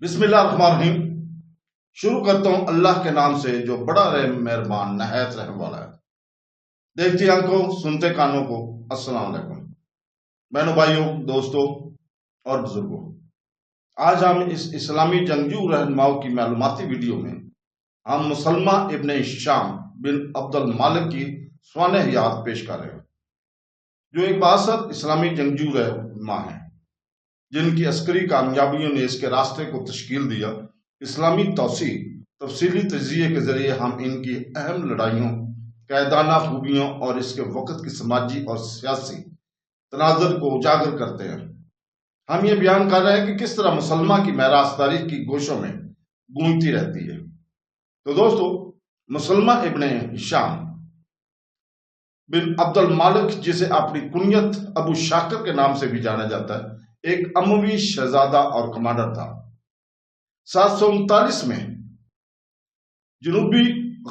بسم اللہ الرحمن الرحیم۔ شروع کرتا ہوں اللہ کے نام سے جو بڑا رحم مہربان نہایت رحم والا ہے۔ دیکھتی آنکھوں سنتے کانوں کو السلام علیکم بہنوں بھائیوں دوستوں اور بزرگوں، آج ہم اس اسلامی جنگجو رہنماؤں کی معلوماتی ویڈیو میں ہم مسلمہ ابن ہشام بن عبد المالک کی سوانح حیات پیش کر رہے ہیں، جو ایک بااثر اسلامی جنگجو رہنما ہیں جن کی عسکری کامیابیوں نے اس کے راستے کو تشکیل دیا۔ اسلامی توسیع تفصیلی تجزیے کے ذریعے ہم ان کی اہم لڑائیوں، قائدانہ خوبیوں اور اس کے وقت کی سماجی اور سیاسی تناظر کو اجاگر کرتے ہیں۔ ہم یہ بیان کر رہے ہیں کہ کس طرح مسلمہ کی میراث تاریخ کی گوشوں میں گونجتی رہتی ہے۔ تو دوستو، مسلمہ ابن ہشام بن عبد المالک، جسے اپنی کنیت ابو شاکر کے نام سے بھی جانا جاتا ہے، ایک اموی شہزادہ اور کمانڈر تھا۔ 739 میں جنوبی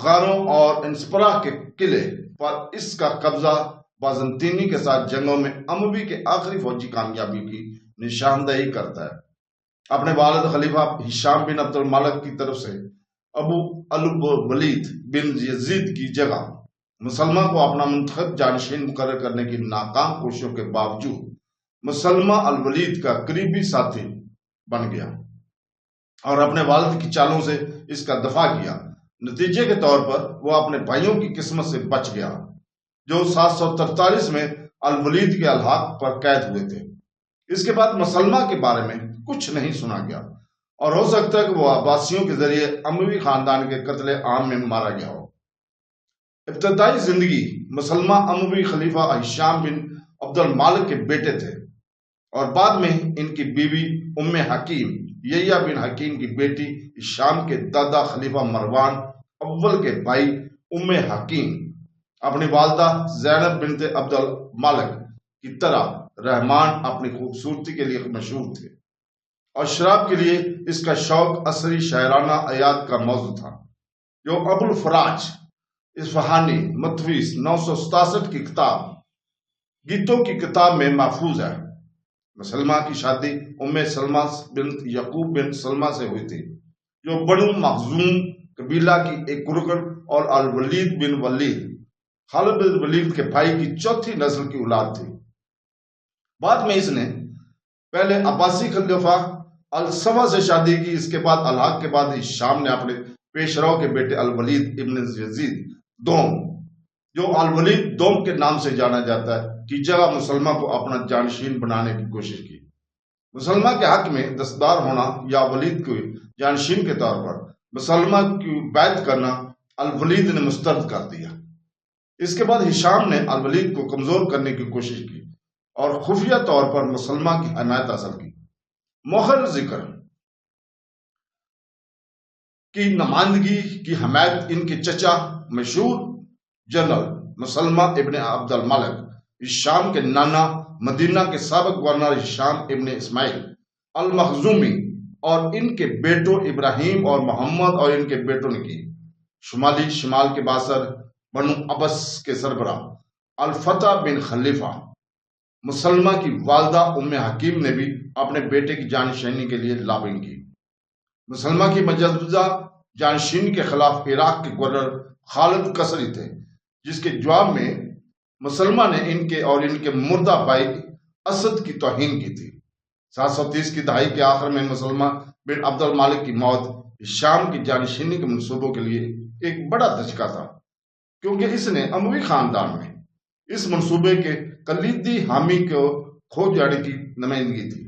غاروں اور انسپرا کے قلعے پر اس کا قبضہ بازنطینی کے ساتھ جنگوں میں اموی کے آخری فوجی کامیابی کی نشاندہی کرتا ہے۔ اپنے والد خلیفہ ہشام بن عبد المالک کی طرف سے ابو الولید بن یزید کی جگہ مسلمہ کو اپنا منتخب جانشین مقرر کرنے کی ناکام کوششوں کے باوجود مسلمہ الولید کا قریبی ساتھی بن گیا اور اپنے والد کی چالوں سے اس کا دفاع کیا۔ نتیجے کے طور پر وہ اپنے بھائیوں کی قسمت سے بچ گیا، جو 743 میں الولید کے الحاق پر قید ہوئے تھے۔ اس کے بعد مسلمہ کے بارے میں کچھ نہیں سنا گیا اور ہو سکتا ہے کہ وہ عباسیوں کے ذریعے اموی خاندان کے قتل عام میں مارا گیا ہو۔ ابتدائی زندگی مسلمہ اموی خلیفہ ہشام بن عبد المالک کے بیٹے تھے اور بعد میں ان کی بیوی ام حکیم یحییٰ بن حکیم کی بیٹی ہشام کے دادا خلیفہ مروان اول کے بھائی ام حکیم اپنی والدہ زینب بنت عبد المالک کی طرح رحمان اپنی خوبصورتی کے لیے مشہور تھے اور شراب کے لیے اس کا شوق عصری شاعرانہ آیات کا موضوع تھا، جو ابو الفراج اصفہانی متویس 967 کی کتاب گیتوں کی کتاب میں محفوظ ہے۔ مسلمہ کی شادی ام سلمہ بنت یعقوب بن سلمہ سے ہوئی تھی، جو بنو مخزوم قبیلہ کی ایک رکن اور الولید بن ولید خالد بن ولید کے بھائی کی چوتھی نسل کی اولاد تھی۔ بعد میں اس نے پہلے عباسی خلیفہ الصفا سے شادی کی، اس کے بعد الحاق کے بعد ہشام نے اپنے پیشرو کے بیٹے الولید ابن یزید دوم، جو الولید دوم کے نام سے جانا جاتا ہے، کی جگہ مسلمہ کو اپنا جانشین بنانے کی کوشش کی۔ مسلمہ کے حق میں دستدار ہونا یا ولید کو جانشین کے طور پر مسلمہ کی بیعت کرنا الولید نے مسترد کر دیا۔ اس کے بعد ہشام نے الولید کو کمزور کرنے کی کوشش کی اور خفیہ طور پر مسلمہ کی حمایت حاصل کی۔ مؤخر ذکر کی نمائندگی کی حمایت ان کے چچا مشہور جنرل مسلمہ ابن عبد المالک، ہشام کے نانا مدینہ کے سابق گورنر ہشام ابن اسماعیل المخزومی اور ان کے بیٹوں ابراہیم اور محمد اور ان کے بیٹوں نے کی۔ شمال کے باثر بنو عبس کے سربراہ الفتح بن خلیفہ مسلمہ کی والدہ ام حکیم نے بھی اپنے بیٹے کی جانشینی کے لیے لابنگ کی۔ مسلمہ کی مجوزہ جانشینی کے خلاف عراق کے گورنر خالد قصری تھے، جس کے جواب میں مسلمہ نے ان کے اور ان کے مردہ بھائی اسد کی توہین کی تھی۔ 730 کی دہائی کے آخر میں مسلمہ بن عبد المالک کی موت ہشام کی جانشینی کے منصوبوں کے لیے ایک بڑا دھچکا تھا، کیونکہ اس نے اموی خاندان میں اس منصوبے کے کلیدی حامی کو کھو جانے کی نمائندگی تھی۔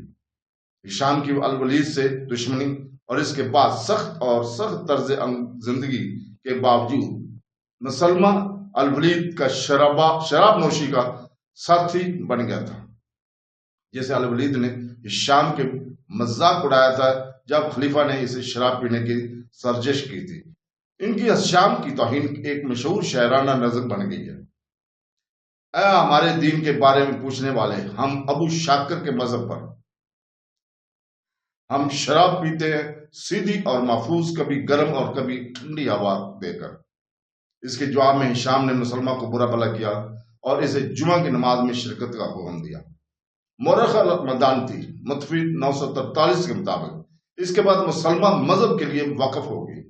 ہشام کی الولید سے دشمنی اور اس کے بعد سخت طرز زندگی کے باوجود مسلمہ الولید کا شراب نوشی کا ساتھی بن گیا تھا، جیسے الولید نے ہشام کے مذاق اڑایا تھا جب خلیفہ نے اسے شراب پینے کی سرزش کی تھی۔ ان کی ہشام کی توہین ایک مشہور شاعرانہ نظم بن گئی ہے۔ اے ہمارے دین کے بارے میں پوچھنے والے، ہم ابو شاکر کے مذہب پر، ہم شراب پیتے ہیں سیدھی اور محفوظ، کبھی گرم اور کبھی ٹھنڈی ہوا دے کر۔ اس کے جواب میں ہشام نے مسلمہ کو برا بھلا کیا اور اسے جمعہ کی نماز میں شرکت کا حکم دیا۔ مورخ المدانتی متوی 943 کے مطابق اس کے بعد مسلمہ مذہب کے لیے وقف ہو گئی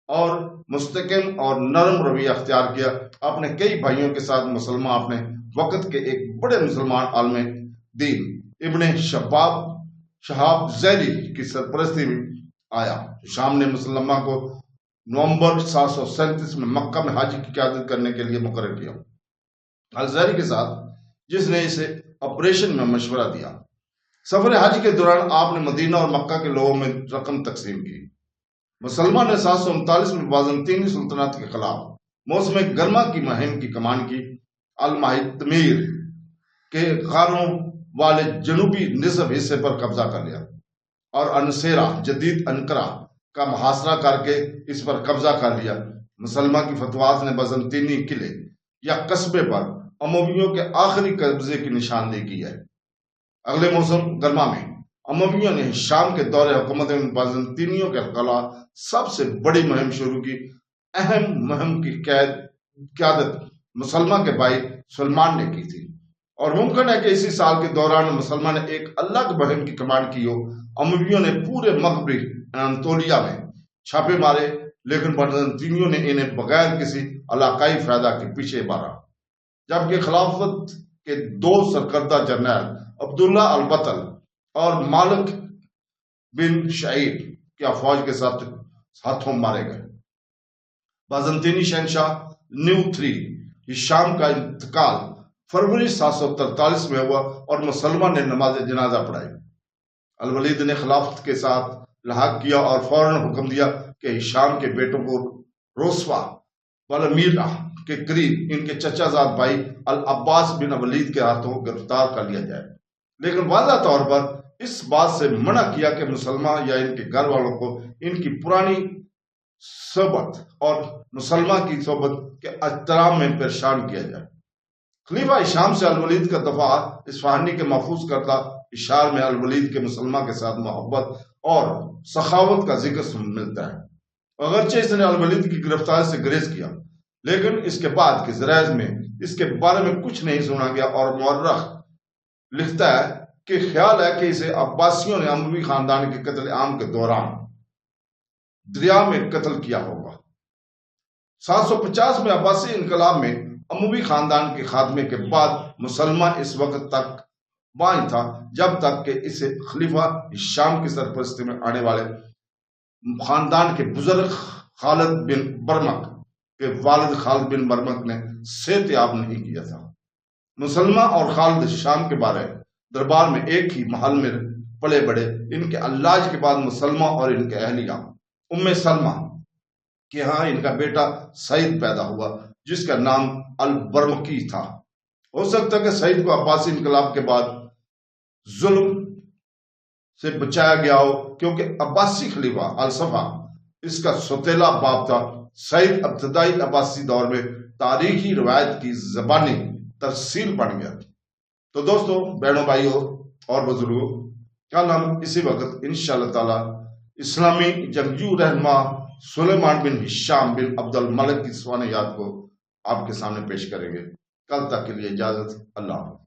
اور مستقیم اور نرم رویہ اختیار کیا. اپنے کئی بھائیوں کے ساتھ مسلمہ اپنے وقت کے ایک بڑے مسلمان عالم دین ابن شہاب زہری کی سرپرستی میں آیا. شام نے مسلمہ کو نومبر 737 میں مکہ میں حج کی قیادت کرنے کے لیے مقرر کیا. الزہری کے ساتھ جس نے اسے آپریشن میں مشورہ دیا. سفر حج کے دوران آپ نے مدینہ اور مکہ کے لوگوں میں رقم تقسیم کی. مسلمہ نے 739 میں بازنطینی سلطنت کے خلاف موسم گرما کی مہم کی کمان کی. المحتمیر کے غاروں والے جنوبی نصف حصے پر قبضہ کر لیا اور انسیرا جدید انقرہ کا محاصرہ کر کے اس پر قبضہ کر لیا. مسلمہ کی فتوحات نے بازنطینی قلعے یا قصبے پر امویوں کے آخری قبضے کی نشاندہی کی ہے. اگلے موسم گرما میں امویوں نے شام کے دور حکومت میں بازنطینیوں کے خلاف سب سے بڑی مہم شروع کی. اہم مہم کی قیادت مسلمہ کے بھائی سلمان نے کی تھی اور ممکن ہے کہ اسی سال کے دوران مسلمہ نے ایک الگ مہم کی کمانڈ کی ہو. امویوں نے پورے مغربی اناتولیا میں چھاپے مارے لیکن بازنطینیوں نے انہیں بغیر کسی علاقائی فائدہ کے پیچھے مارا. جبکہ خلافت کے 2 سرکردہ جرنیل عبداللہ البطل اور مالک بن شعیب کی افواج کے ساتھ ہاتھوں مارے گئے. بازنطینی شہنشاہ نیو شام کا انتقال فروری 743 میں ہوا اور مسلمہ نے نماز جنازہ پڑھائی. الولید نے خلافت کے ساتھ لحاق کیا اور فوراً حکم دیا کہ شام کے بیٹوں کو روسوا والمیرا کے قریب ان کے چچا زاد بھائی العباس بن ولید کے ہاتھوں گرفتار کر لیا جائے. لیکن واضح طور پر اس بات سے منع کیا کہ مسلمہ یا ان کے گھر والوں کو ان کی پرانی صحبت اور مسلمہ کی صحبت کے احترام میں پریشان کیا جائے. خلیفہ شام سے الولید کا دفاع اصفہانی کے محفوظ کردہ اشعار میں الولید کے مسلمہ کے ساتھ محبت اور سخاوت کا ذکر ملتا ہے. اگرچہ اس نے الولید کی گرفتاری سے گریز کیا لیکن اس کے بعد کے ذرائع میں اس کے بارے میں کچھ نہیں سنا گیا اور مورخ لکھتا ہے کہ خیال ہے کہ اسے عباسیوں نے اموی خاندان کے قتل عام کے دوران دریا میں قتل کیا ہوگا. 750 میں عباسی انقلاب میں اموی خاندان کے خاتمے کے بعد مسلمہ اس وقت تک وہاں تھا جب تک کہ اسے خلیفہ شام کی سرپرستی میں آنے والے خاندان کے بزرگ خالد بن برمک کے والد خالد بن برمک نے صحت یاب نہیں کیا تھا. مسلمہ اور خالد شام کے بارے دربار میں ایک ہی محل میں پلے بڑے. ان کے علاج کے بعد مسلمہ اور ان کے اہلیہ ام سلمہ کہ ہاں ان کا بیٹا سعید پیدا ہوا جس کا نام البرمکی تھا. ہو سکتا ہے کہ سعید کو عباسی انقلاب کے بعد ظلم سے بچایا گیا ہو کیونکہ عباسی خلیفہ الصفا اس کا سوتیلا باپ تھا. سعید ابتدائی عباسی دور میں تاریخی روایت کی زبانی ترسیل بن گیا. تو دوستو، بہنوں، بھائیوں اور بزرگوں، کل ہم اسی وقت انشاءاللہ تعالی اسلامی جنگجو رہنما سلیمان بن ہشام بن عبد الملک کی سوانح یاد کو آپ کے سامنے پیش کریں گے. کل تک کے لیے اجازت. اللہ حافظ.